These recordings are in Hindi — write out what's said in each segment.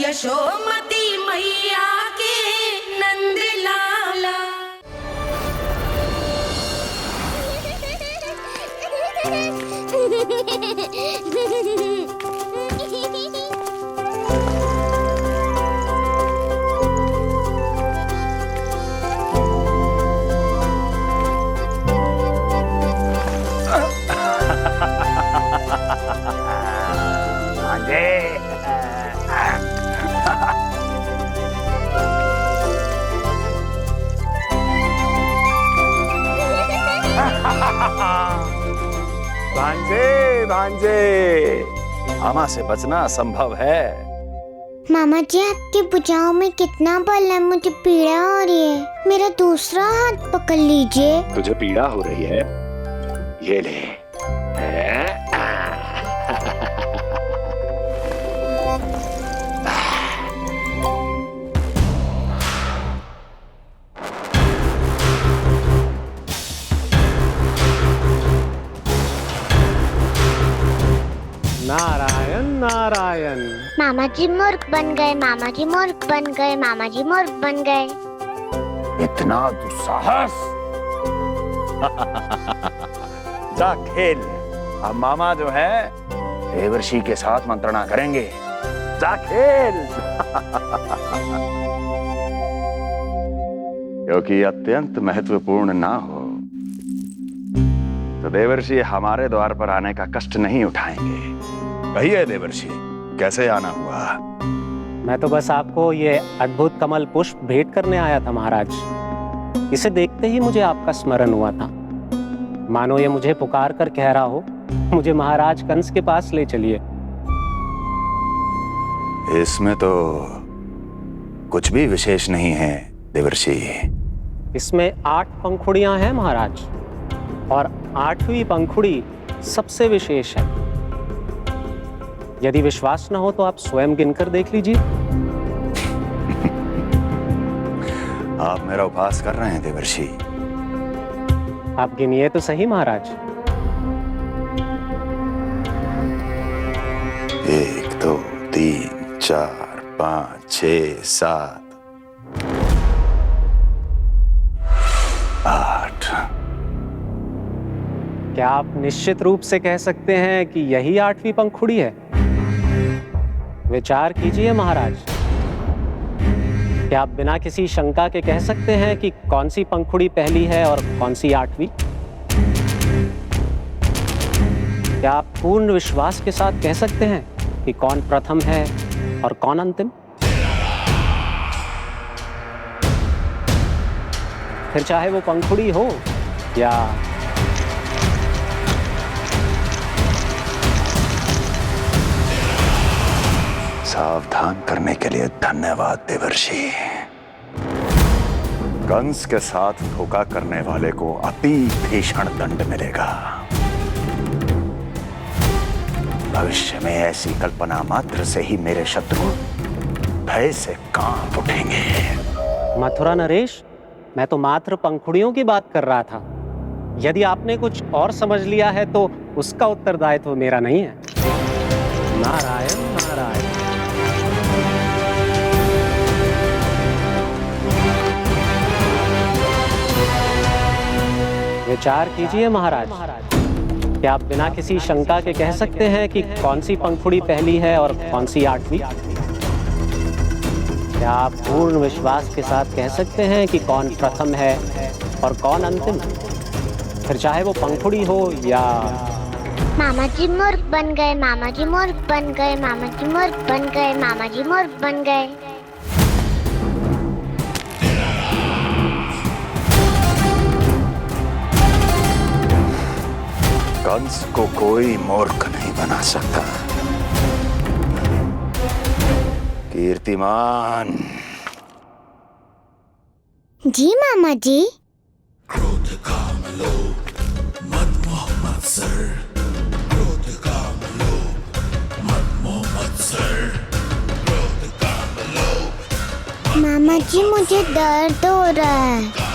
यशोमती मैया के नंद लाला। भांजे भांजे, मामा से बचना असंभव है। मामा जी आपकी भुजाओं में कितना बल है, मुझे पीड़ा हो रही है। मेरा दूसरा हाथ पकड़ लीजिए। तुझे पीड़ा हो रही है? ये ले। नारायण नारायण। मामा जी मूर्ख बन गए, मामा जी मूर्ख बन गए, मामा जी मूर्ख बन गए। इतना दुस्साहस! जा खेल। अब मामा जो है देवर्षि के साथ मंत्रणा करेंगे। जा खेल। क्योंकि अत्यंत महत्वपूर्ण ना हो तो देवर्षि हमारे द्वार पर आने का कष्ट नहीं उठाएंगे। कहिए देवर्षि, कैसे आना हुआ? मैं तो बस आपको ये अद्भुत कमल पुष्प भेंट करने आया था महाराज। इसे देखते ही मुझे आपका स्मरण हुआ था। मानो ये मुझे पुकार कर कह रहा हो, मुझे महाराज कंस के पास ले चलिए। इसमें तो कुछ भी विशेष नहीं है देवर्षि। इसमें 8 पंखुड़ियां हैं महाराज, और 8वीं पंखुड़ी सबसे विशेष है। यदि विश्वास न हो तो आप स्वयं गिनकर देख लीजिए। आप मेरा उपहास कर रहे हैं देवर्षि। आप गिनिए तो सही महाराज। 1 2 3 4 5 6 7 8। क्या आप निश्चित रूप से कह सकते हैं कि यही 8वीं पंखुड़ी है? विचार कीजिए महाराज। क्या आप बिना किसी शंका के कह सकते हैं कि कौन सी पंखुड़ी पहली है और कौन सी 8वीं? क्या आप पूर्ण विश्वास के साथ कह सकते हैं कि कौन प्रथम है और कौन अंतिम? फिर चाहे वो पंखुड़ी हो या सावधान करने के लिए धन्यवाद देवर्षि। कंस के साथ धोखा करने वाले को अति भीषण दंड मिलेगा। भविष्य में ऐसी कल्पना मात्र से ही मेरे शत्रु भय से कांप उठेंगे। मथुरा नरेश, मैं तो मात्र पंखुड़ियों की बात कर रहा था। यदि आपने कुछ और समझ लिया है तो उसका उत्तरदायित्व मेरा नहीं है। नारायण नारायण। विचार कीजिए महाराज। क्या आप बिना किसी शंका के कह सकते हैं कि कौन सी पंखुड़ी पहली है और कौन सी 8वीं? क्या आप पूर्ण विश्वास के साथ कह सकते हैं कि कौन प्रथम है और कौन अंतिम? फिर चाहे वो पंखुड़ी हो या मामा जी मूर्ख बन गए, मामा जी मूर्ख बन गए, मामा जी मूर्ख बन गए, मामा जी मूर्ख बन गए। कंस को कोई मूर्ख नहीं बना सकता। कीर्तिमान। जी मामा जी। क्रोध काम लोभ मद मोह मत्सर, क्रोध काम लोभ मद मोह मत्सर, क्रोध काम लोभ। मामा जी मुझे दर्द हो रहा है।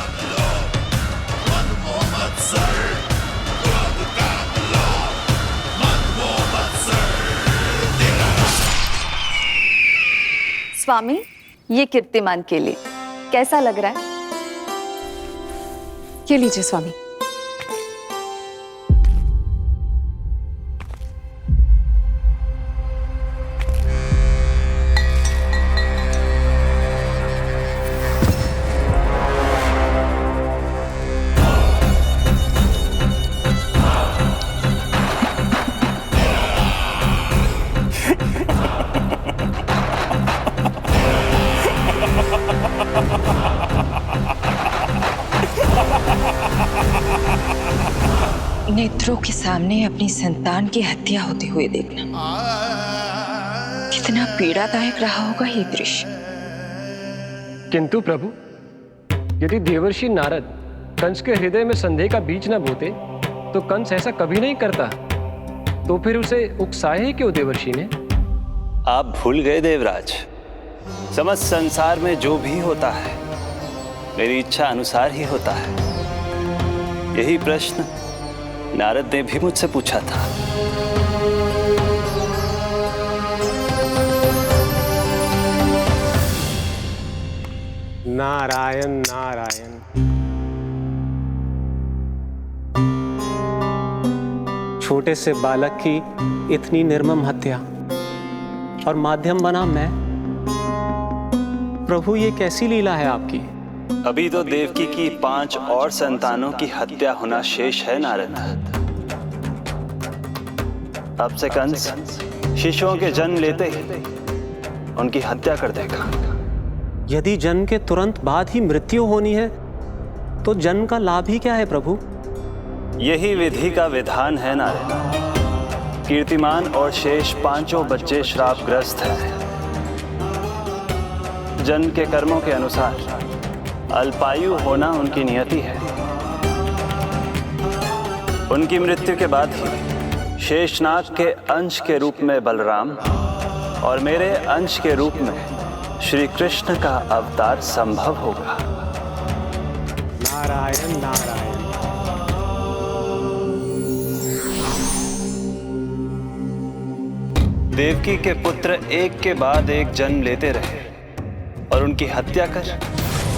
स्वामी, ये कीर्तिमान के लिए कैसा लग रहा है? ये लीजिए स्वामी। नेत्रों के सामने अपनी संतान की हत्या होते हुए देखना कितना पीड़ादायक रहा होगा ये दृश्य। किंतु प्रभु, यदि देवर्षि नारद कंस के हृदय में संदेह का बीज न बोते तो कंस ऐसा कभी नहीं करता। तो फिर उसे उकसाए ही क्यों देवर्षि ने? आप भूल गए देवराज, समस्त संसार में जो भी होता है मेरी इच्छा अनुसार ही होता है। यही प्रश्न नारद ने भी मुझसे पूछा था। नारायण नारायण। छोटे से बालक की इतनी निर्मम हत्या और माध्यम बना मैं। प्रभु, ये कैसी लीला है आपकी? अभी तो देवकी की 5 और संतानों की हत्या होना शेष है नारद। अब से कंस शिशुओं के जन्म लेते ही उनकी हत्या कर देगा। यदि जन्म के तुरंत बाद ही मृत्यु होनी है तो जन्म का लाभ ही क्या है प्रभु? यही विधि का विधान है नारद। कीर्तिमान और शेष 5 बच्चे श्रापग्रस्त हैं। जन्म के कर्मों के अनुसार अल्पायु होना उनकी नियति है। उनकी मृत्यु के बाद ही शेषनाग के अंश के रूप में बलराम और मेरे अंश के रूप में श्री कृष्ण का अवतार संभव होगा। नारायण नारायण। देवकी के पुत्र एक के बाद एक जन्म लेते रहे और उनकी हत्या कर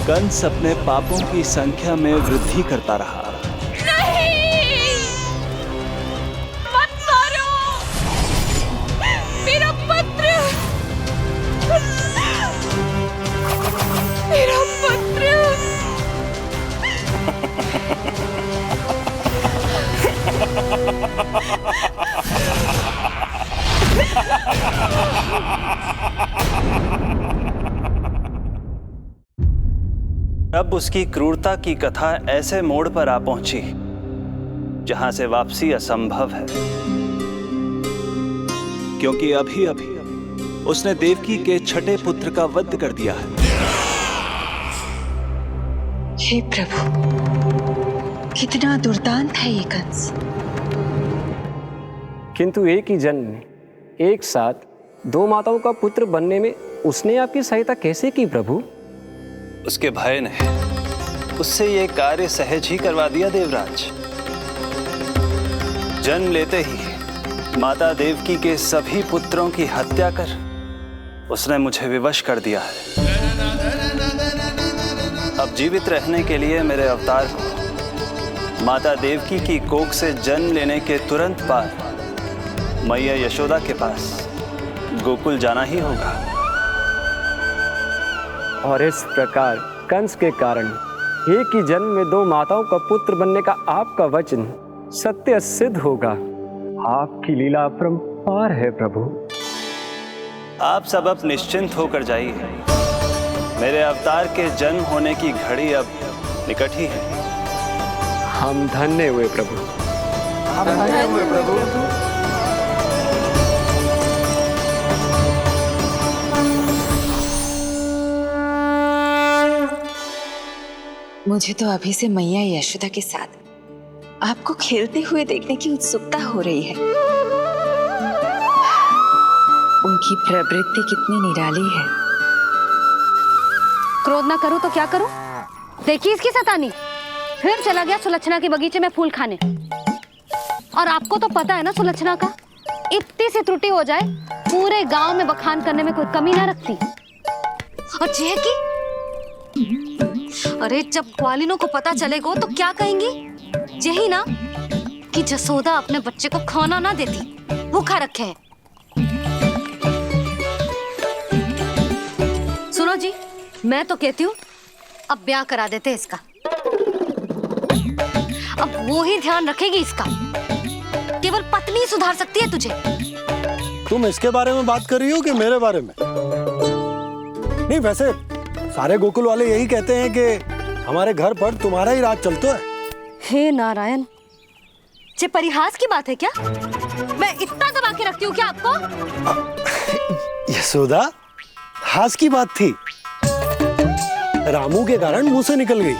कंस अपने पापों की संख्या में वृद्धि करता रहा। नहीं, मत मारो मेरा पुत्र, मेरा पुत्र। अब उसकी क्रूरता की कथा ऐसे मोड़ पर आ पहुंची जहां से वापसी असंभव है, क्योंकि अभी अभी उसने देवकी के छठे पुत्र का वध कर दिया है। हे प्रभु, कितना दुर्दांत है ये कंस। किंतु एक ही जन्म में एक साथ 2 माताओं का पुत्र बनने में उसने आपकी सहायता कैसे की प्रभु? उसके भय ने उससे ये कार्य सहज ही करवा दिया देवराज। जन्म लेते ही माता देवकी के सभी पुत्रों की हत्या कर उसने मुझे विवश कर दिया है। अब जीवित रहने के लिए मेरे अवतार को माता देवकी की कोख से जन्म लेने के तुरंत बाद मैया यशोदा के पास गोकुल जाना ही होगा। और इस प्रकार कंस के कारण एक ही जन्म में 2 माताओं का पुत्र बनने का आपका वचन सत्य सिद्ध होगा। आपकी लीला अपरंपार है प्रभु। आप सब अब निश्चिंत होकर जाइए। मेरे अवतार के जन्म होने की घड़ी अब निकट ही है। हम धन्य हुए प्रभु। हम धन्य हुए प्रभु। मुझे तो अभी से मैया यशोदा के साथ आपको खेलते हुए देखने की उत्सुकता हो रही है। उनकी प्रवृत्ति कितनी निराली है। क्रोध ना करूं तो क्या करूं? देखिए इसकी सतानी, फिर चला गया सुलक्षणा के बगीचे में फूल खाने। और आपको तो पता है ना सुलक्षणा का, इतनी सी त्रुटि हो जाए पूरे गांव में बखान करने में कोई कमी ना रखती। और जे की? अरे जब ग्वालिनों को पता चलेगा तो क्या कहेंगी? यही ना कि जसोदा अपने बच्चे को खाना ना देती, भूखा रखे है। सुनो जी, मैं तो कहती हूँ अब ब्याह करा देते इसका। अब वो ही ध्यान रखेगी इसका। केवल पत्नी सुधार सकती है तुझे। तुम इसके बारे में बात कर रही हो कि मेरे बारे में? नहीं, वैसे सारे गोकुल वाले यही कहते हैं कि हमारे घर पर तुम्हारा ही राज चलता है। हे नारायण, ये परिहास की बात है क्या? मैं इतना दबा के रखती हूँ क्या आपको? यशोदा, हास की बात थी। रामू के कारण मुंह से निकल गई।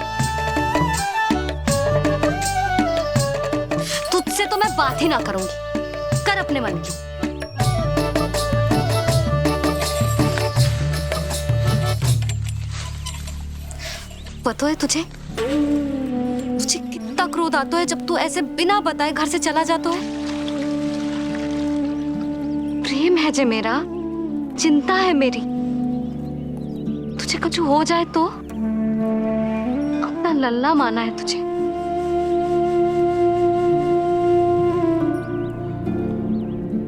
तुझसे तो मैं बात ही ना करूंगी। कर अपने मन की। पता है तुझे कितना क्रोध आता है जब तू ऐसे बिना बताए घर से चला जाता है। प्रेम है जे मेरा, चिंता है मेरी। तुझे कुछ हो जाए तो अपना लल्ला माना है तुझे।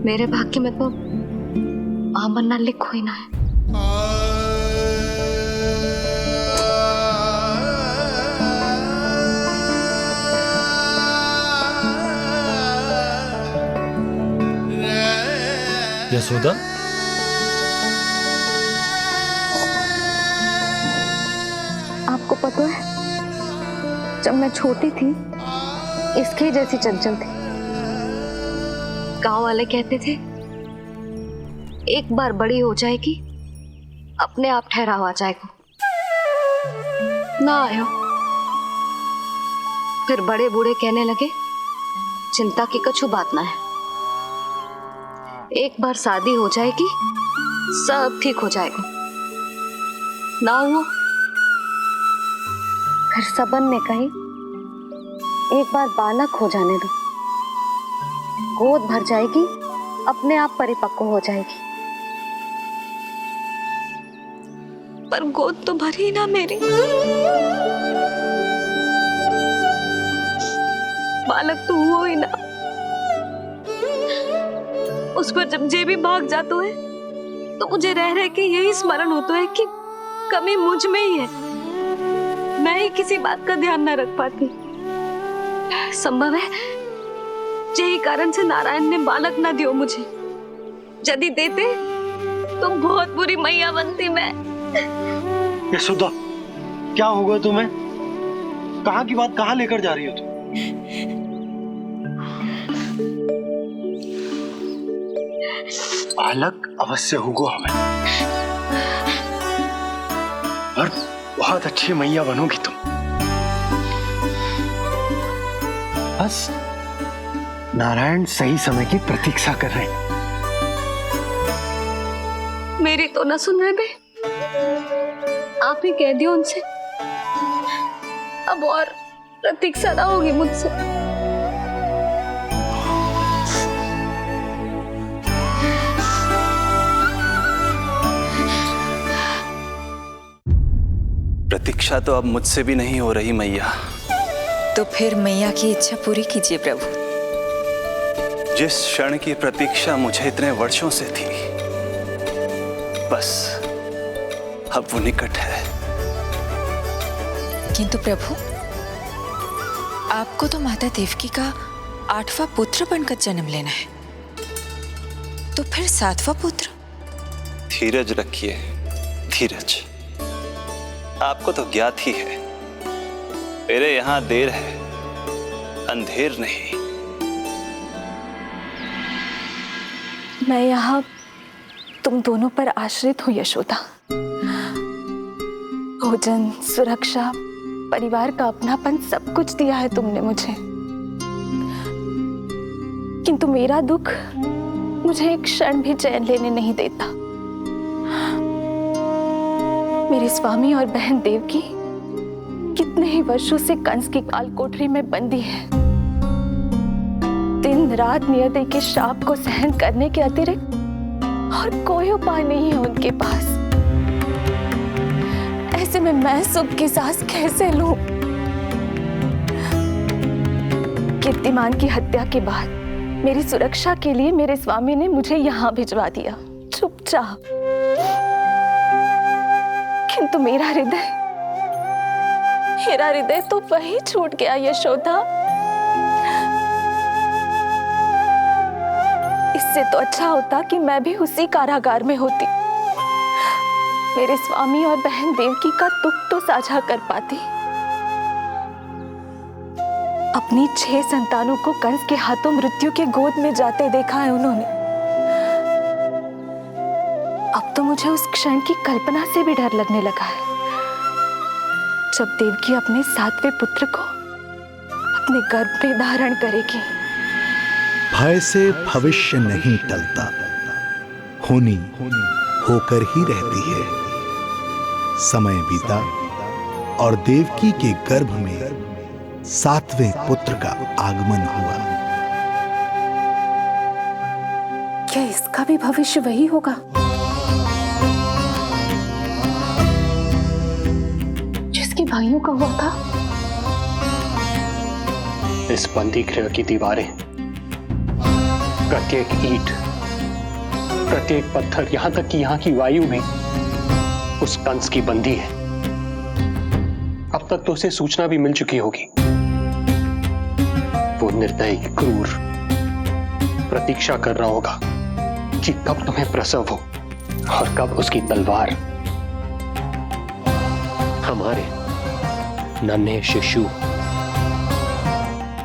मेरे भाग्य में तो आमन्ना लिखो ही ना है। यशोदा, आपको पता है जब मैं छोटी थी इसके जैसी चंचल थी। गांव वाले कहते थे एक बार बड़ी हो जाएगी अपने आप ठहराव आ जाएगा। ना आयो। फिर बड़े बूढ़े कहने लगे चिंता की कछु बात ना है, एक बार शादी हो जाएगी सब ठीक हो जाएगा। ना हुआ। फिर सबन ने कही एक बार बालक हो जाने दो, गोद भर जाएगी अपने आप परिपक्व हो जाएगी। पर गोद तो भरी ना मेरी। बालक तो हुआ ही ना। उस पर जब जे भी भाग जाता है तो मुझे रह रह के यही स्मरण होता है कि कमी मुझ में ही है। मैं ही किसी बात का ध्यान न रख पाती। संभव है यही कारण से नारायण ने बालक न दियो मुझे। यदि देते तो बहुत बुरी मैया बनती मैं। यशोदा, क्या होगा तुम्हें? कहाँ की बात कहाँ लेकर जा रही हो तुम? बालक अवश्य होगा हमें, और बहुत अच्छी मैया बनोगी तुम। बस नारायण सही समय की प्रतीक्षा कर रहे हैं। मेरी तो ना सुन रहे बे। आप ही कह दियो उनसे अब और प्रतीक्षा ना होगी मुझसे। प्रतीक्षा तो अब मुझसे भी नहीं हो रही मैया। तो फिर मैया की इच्छा पूरी कीजिए प्रभु। जिस क्षण की प्रतीक्षा मुझे इतने वर्षों से थी, बस अब वो निकट है। किंतु प्रभु, आपको तो माता देवकी का 8वां पुत्र बनकर जन्म लेना है, तो फिर 7वां पुत्र? धीरज रखिए, धीरज। आपको तो ज्ञात ही है मेरे यहां देर है, अंधेर नहीं। मैं यहाँ तुम दोनों पर आश्रित हूँ यशोदा। भोजन, सुरक्षा, परिवार का अपनापन सब कुछ दिया है तुमने मुझे। किंतु मेरा दुख मुझे एक क्षण भी चैन लेने नहीं देता। मेरे स्वामी और बहन देवकी कितने ही वर्षों से कंस की काल कोठरी में बंदी है। दिन रात नियति के शाप को सहन करने के अतिरिक्त और कोई उपाय नहीं है उनके पास। मैं सुख की सांस कैसे लूं? कीर्तिमान की हत्या के बाद मेरी सुरक्षा के लिए मेरे स्वामी ने मुझे यहाँ भिजवा दिया, चुपचाप। किंतु मेरा हृदय तो वही छूट गया यशोदा। इससे तो अच्छा होता कि मैं भी उसी कारागार में होती, मेरे स्वामी और बहन देवकी का दुख तो साझा कर पाती। अपनी 6 संतानों को कंस के हाथों मृत्यु के गोद में जाते देखा है उन्होंने। अब तो मुझे उस क्षण की कल्पना से भी डर लगने लगा है, जब देवकी अपने 7वें पुत्र को अपने गर्भ में धारण करेगी। भय से भविष्य नहीं टलता, होनी होकर ही रहती है। समय बीता और देवकी के गर्भ में 7वें पुत्र का आगमन हुआ। क्या इसका भी भविष्य वही होगा जिसके भाइयों का हुआ था? इस बंदी गृह की दीवारें, प्रत्येक ईंट, प्रत्येक पत्थर, यहां तक कि यहां की वायु भी उस कंस की बंदी है। अब तक तो उसे सूचना भी मिल चुकी होगी। वो निर्दयी, क्रूर प्रतीक्षा कर रहा होगा कि कब तुम्हें प्रसव हो और कब उसकी तलवार हमारे नन्हे शिशु,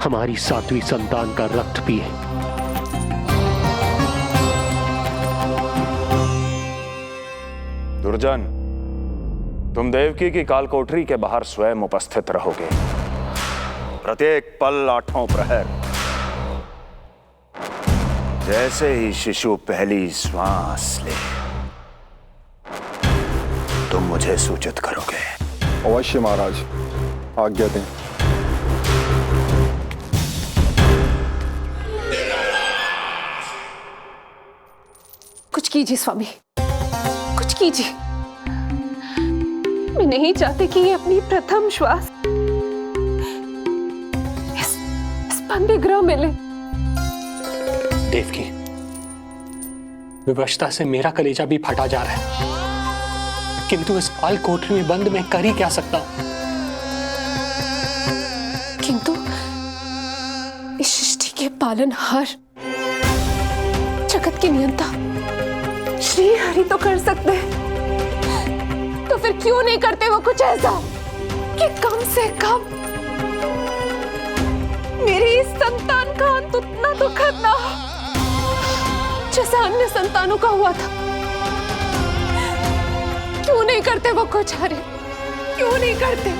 हमारी 7वीं संतान का रक्त पिए। दुर्जन, तुम देवकी की कालकोठरी के बाहर स्वयं उपस्थित रहोगे, प्रत्येक पल 8वां प्रहर। जैसे ही शिशु पहली श्वास ले, तुम मुझे सूचित करोगे। अवश्य महाराज, आज्ञा दें। कुछ कीजिए स्वामी, कुछ कीजिए। मैं नहीं चाहती कि ये अपनी प्रथम श्वास इस बंदी गृह में ले। देवकी, विवशता से मेरा कलेजा भी फटा जा रहा है, किंतु इस काल कोठरी में बंद मैं कर ही क्या सकता हूं? किंतु इस सृष्टि के पालनहार, जगत के नियंता श्री हरि तो कर सकते हैं, तो फिर क्यों नहीं करते वो कुछ ऐसा कि कम से कम मेरी इस संतान का अंत उतना दुखद ना हो जैसा अन्य संतानों का हुआ था। क्यों नहीं करते वो कुछ? हरि, क्यों नहीं करते?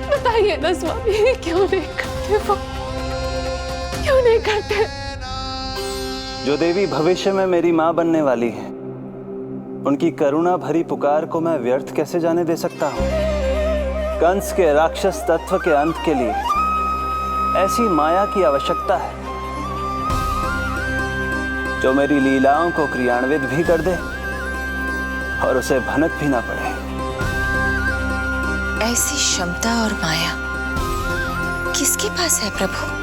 बताइए ना स्वामी, क्यों नहीं करते वो? क्यों नहीं करते? जो देवी भविष्य में मेरी मां बनने वाली है, उनकी करुणा भरी पुकार को मैं व्यर्थ कैसे जाने दे सकता हूं? कंस के राक्षस तत्व के अंत के लिए ऐसी माया की आवश्यकता है जो मेरी लीलाओं को क्रियान्वित भी कर दे और उसे भनक भी ना पड़े। ऐसी क्षमता और माया किसके पास है प्रभु?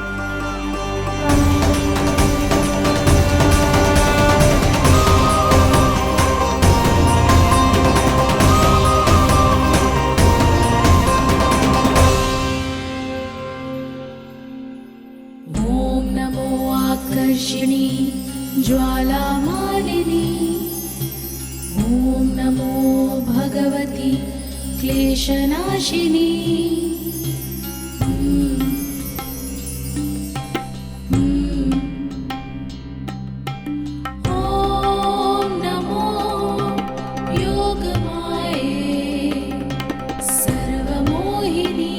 ओम नमो आकर्षणी ज्वाला मालिनी, ओम नमो भगवती क्लेशनाशिनी। ओम नमो योगमाये सर्वमोहिनी।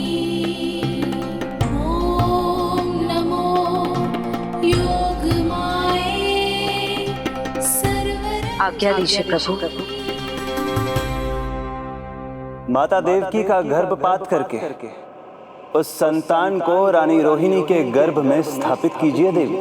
ओम नमो योगमाये सर्व। आज्ञा दीजिए प्रभु। माता देवकी का गर्भपात करके उस संतान को रानी रोहिणी के गर्भ में स्थापित कीजिए देवी।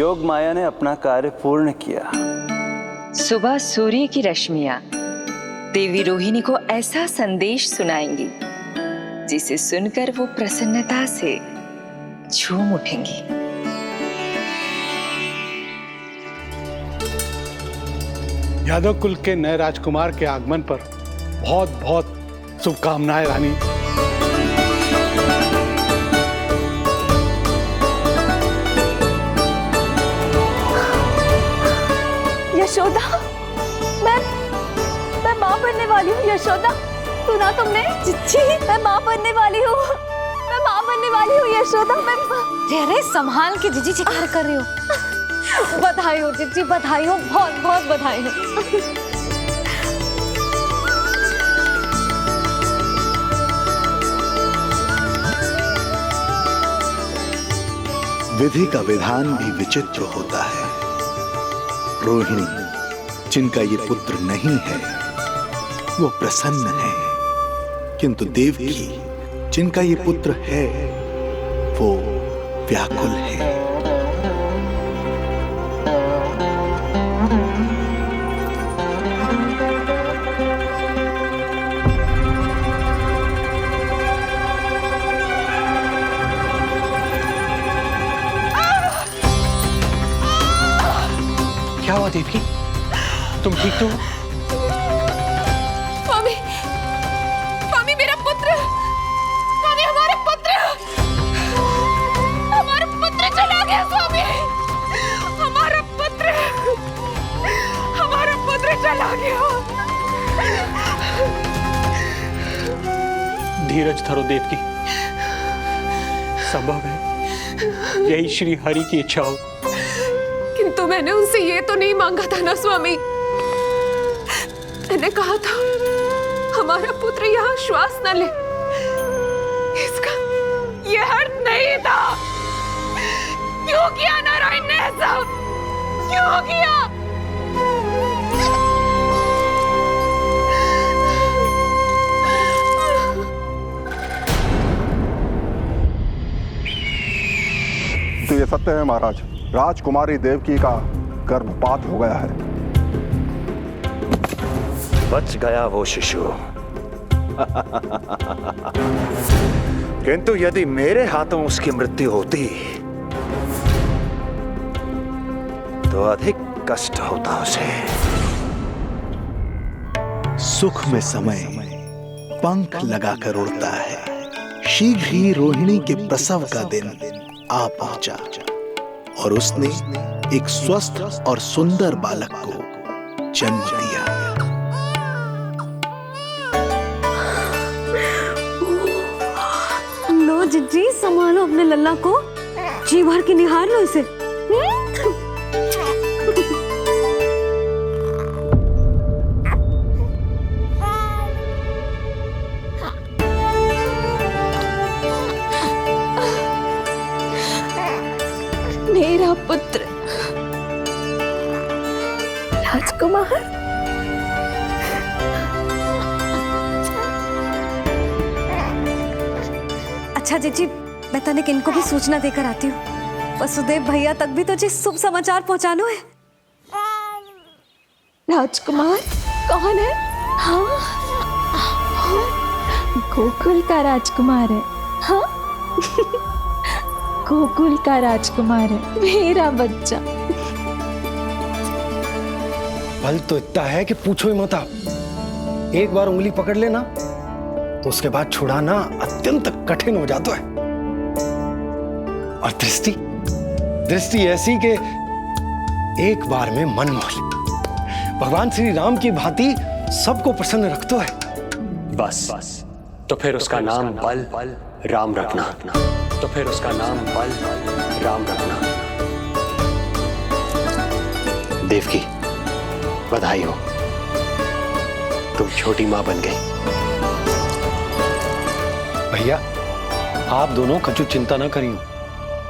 योग माया ने अपना कार्य पूर्ण किया। सुबह सूर्य की रश्मियां देवी रोहिणी को ऐसा संदेश सुनाएंगी जिसे सुनकर वो प्रसन्नता से झूम उठेंगी। यादव कुल के नए राजकुमार के आगमन पर बहुत बहुत शुभकामनाएं रानी। यशोदा, मैं माँ बनने वाली हूँ। यशोदा, सुना तुमने? चिच्ची, मैं माँ बनने वाली हूँ। मैं माँ बनने वाली हूँ यशोदा। अरे संभाल के जीजी चिकार कर रही हो। बधाई हो जीजी, बधाई हो, बहुत बहुत बधाई हो। विधि का विधान भी विचित्र होता है। रोहिणी, जिनका ये पुत्र नहीं है, वो प्रसन्न है, किंतु देवकी, जिनका ये पुत्र है, वो व्याकुल है। क्या हुआ देवकी? तुम ठीक तो हो? स्वामी, स्वामी मेरा पुत्र, स्वामी हमारा पुत्र चला गया। स्वामी, हमारा पुत्र चला गया। धीरज धरो देवकी, संभव है यही श्री हरि की इच्छा हो। किंतु मैंने उनसे ये तो नहीं मांगा था ना स्वामी। मैंने कहा था हमारा पुत्र यहाँ श्वास न ले, इसका ये अर्थ नहीं था। क्यों किया नारायण ने ऐसा? क्यों किया? तो ये सत्य है महाराज, राजकुमारी देवकी का गर्भपात हो गया है। बच गया वो शिशु। किंतु यदि मेरे हाथों उसकी मृत्यु होती तो अधिक कष्ट होता उसे। सुख में समय पंख लगाकर उड़ता है। शीघ्र ही रोहिणी के प्रसव का दिन आ पहुंचा और उसने एक स्वस्थ और सुंदर बालक को जन्म दिया। लो जिज्जी, संभालो अपने लल्ला को, जी भर के निहार लो इसे। मेरा पुत्र राजकुमार। अच्छा जीजी, मैं तनिक इनको भी सूचना देकर आती हूँ। वसुदेव भैया तक भी तुझे शुभ समाचार पहुंचाना है। राजकुमार कौन है? हाँ, गोकुल का राजकुमार है। हाँ, गोकुल का राजकुमार है मेरा बच्चा। बल तो इतना है कि पूछो ही मत आप। एक बार उंगली पकड़ लेना तो उसके बाद छुड़ाना अत्यंत कठिन हो जाता है। और दृष्टि ऐसी कि एक बार में मन मोह ले। भगवान श्री राम की भांति सबको प्रसन्न रखतो है। बस तो फिर उसका नाम बल राम रखना। तो फिर उसका नाम बल राम रखना। देवकी, बधाई हो, तुम छोटी मां बन गई। भैया, आप दोनों कछु चिंता न करियो।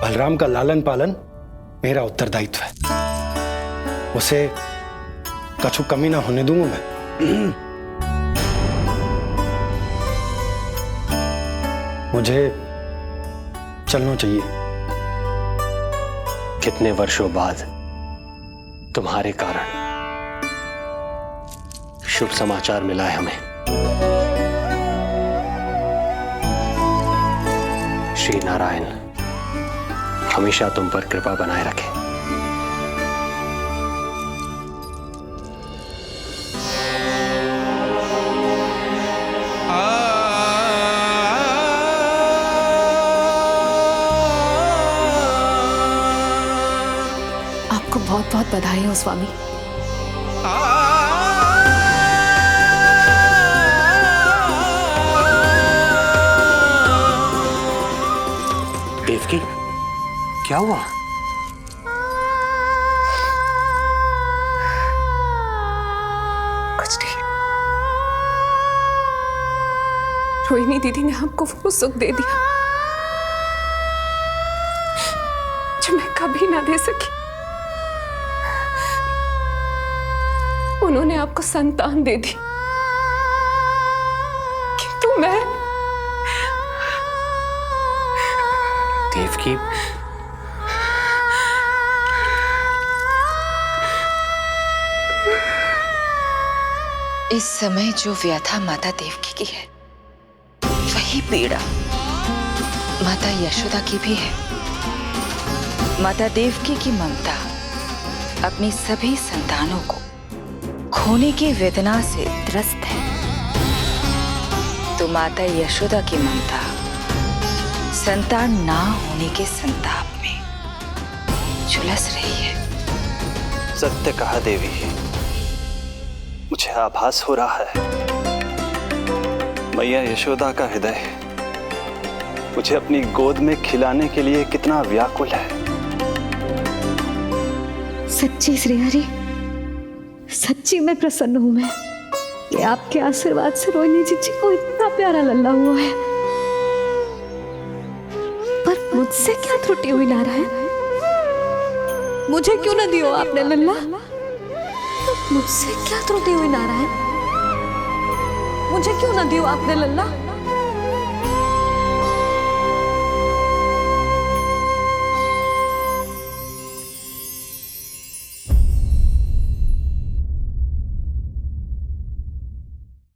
बलराम का लालन पालन मेरा उत्तरदायित्व है। उसे कछु कमी ना होने दूंगा मैं। मुझे चलना चाहिए। कितने वर्षों बाद तुम्हारे कारण शुभ समाचार मिला है हमें। श्री नारायण हमेशा तुम पर कृपा बनाए रखे। आपको बहुत बहुत बधाई हो स्वामी। देवकी, क्या हुआ? कुछ नहीं। रोहिणी दीदी ने हमको वो सुख दे दिया जो मैं कभी ना दे सकी। उन्होंने आपको संतान दे दी, किंतु मैं देवकी, इस समय जो व्यथा माता देवकी की है वही पीड़ा माता यशोदा की भी है। माता देवकी की ममता अपनी सभी संतानों को खोने की वेदना से त्रस्त है, तो माता यशोदा की ममता संतान ना होने के संताप में झुलस रही है। सत्य कहा देवी, मुझे आभास हो रहा है मैया यशोदा का हृदय मुझे अपनी गोद में खिलाने के लिए कितना व्याकुल है। सच्ची श्रीहरि, सच्ची मैं प्रसन्न हूं मैं कि आपके आशीर्वाद से रोहिणी जी को इतना प्यारा लल्ला हुआ है। पर मुझसे क्या त्रुटि हुई नारायण? मुझे क्यों न दियो आपने लल्ला? मुझसे क्या त्रुटि हुई नारायण? मुझे क्यों न दियो आपने लल्ला?